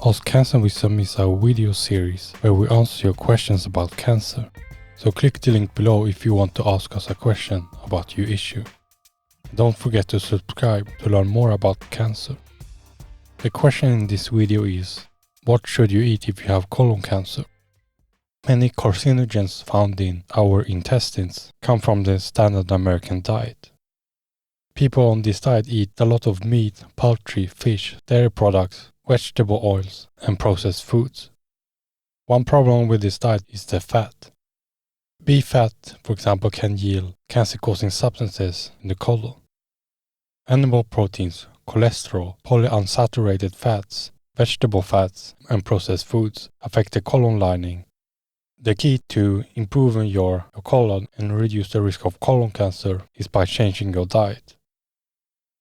Ask Cancer Wisdom is our video series where we answer your questions about cancer. So click the link below if you want to ask us a question about your issue. Don't forget to subscribe to learn more about cancer. The question in this video is, what should you eat if you have colon cancer? Many carcinogens found in our intestines come from the standard American diet. People on this diet eat a lot of meat, poultry, fish, dairy products, vegetable oils, and processed foods. One problem with this diet is the fat. Beef fat, for example, can yield cancer-causing substances in the colon. Animal proteins, cholesterol, polyunsaturated fats, vegetable fats, and processed foods affect the colon lining. The key to improving your colon and reduce the risk of colon cancer is by changing your diet.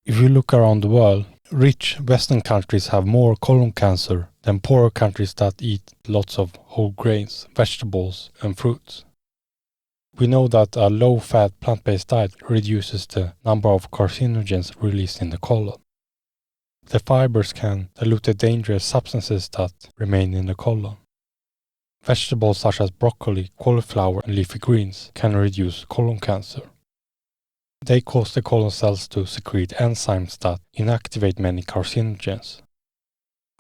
If you look around the world, rich Western countries have more colon cancer than poorer countries that eat lots of whole grains, vegetables, and fruits. We know that a low-fat plant-based diet reduces the number of carcinogens released in the colon. The fibers can dilute the dangerous substances that remain in the colon. Vegetables such as broccoli, cauliflower, and leafy greens can reduce colon cancer. They cause the colon cells to secrete enzymes that inactivate many carcinogens.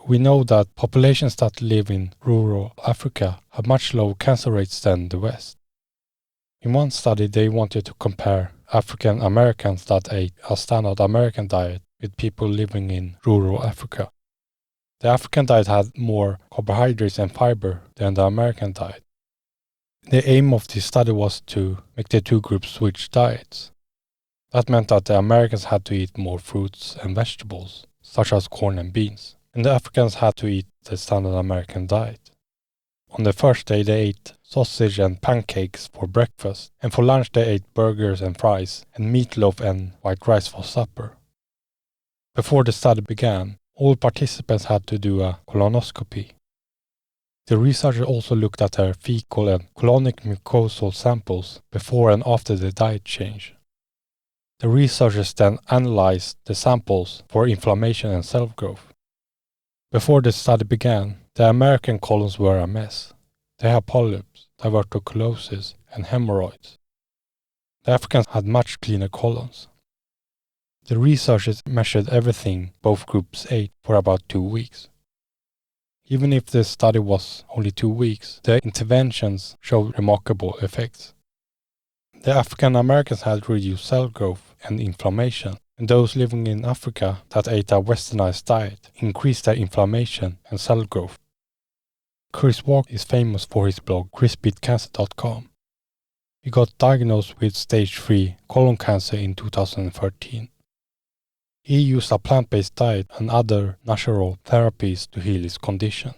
We know that populations that live in rural Africa have much lower cancer rates than the West. In one study, they wanted to compare African Americans that ate a standard American diet with people living in rural Africa. The African diet had more carbohydrates and fiber than the American diet. The aim of this study was to make the two groups switch diets. That meant that the Americans had to eat more fruits and vegetables, such as corn and beans, and the Africans had to eat the standard American diet. On the first day they ate sausage and pancakes for breakfast, and for lunch they ate burgers and fries, and meatloaf and white rice for supper. Before the study began, all participants had to do a colonoscopy. The researchers also looked at their fecal and colonic mucosal samples before and after the diet change. The researchers then analyzed the samples for inflammation and cell growth. Before the study began, the American colons were a mess. They had polyps, diverticulosis, and hemorrhoids. The Africans had much cleaner colons. The researchers measured everything both groups ate for about 2 weeks. Even if the study was only 2 weeks, the interventions showed remarkable effects. The African Americans had reduced cell growth and inflammation, and those living in Africa that ate a westernized diet increased their inflammation and cell growth. Chris Walker is famous for his blog chrisbeatcancer.com. He got diagnosed with stage 3 colon cancer in 2013. He used a plant-based diet and other natural therapies to heal his condition.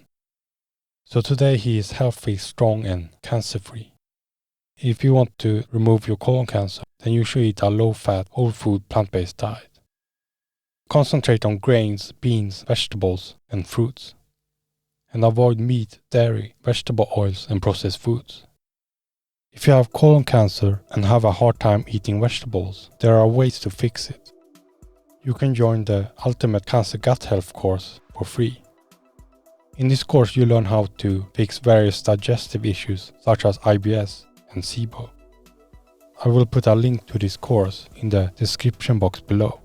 So today he is healthy, strong, and cancer-free. If you want to remove your colon cancer, then you should eat a low-fat, whole-food, plant-based diet. Concentrate on grains, beans, vegetables, and fruits. And avoid meat, dairy, vegetable oils, and processed foods. If you have colon cancer and have a hard time eating vegetables, there are ways to fix it. You can join the Ultimate Cancer Gut Health course for free. In this course you learn how to fix various digestive issues such as IBS and SIBO. I will put a link to this course in the description box below.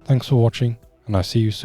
Thanks for watching, and I see you soon.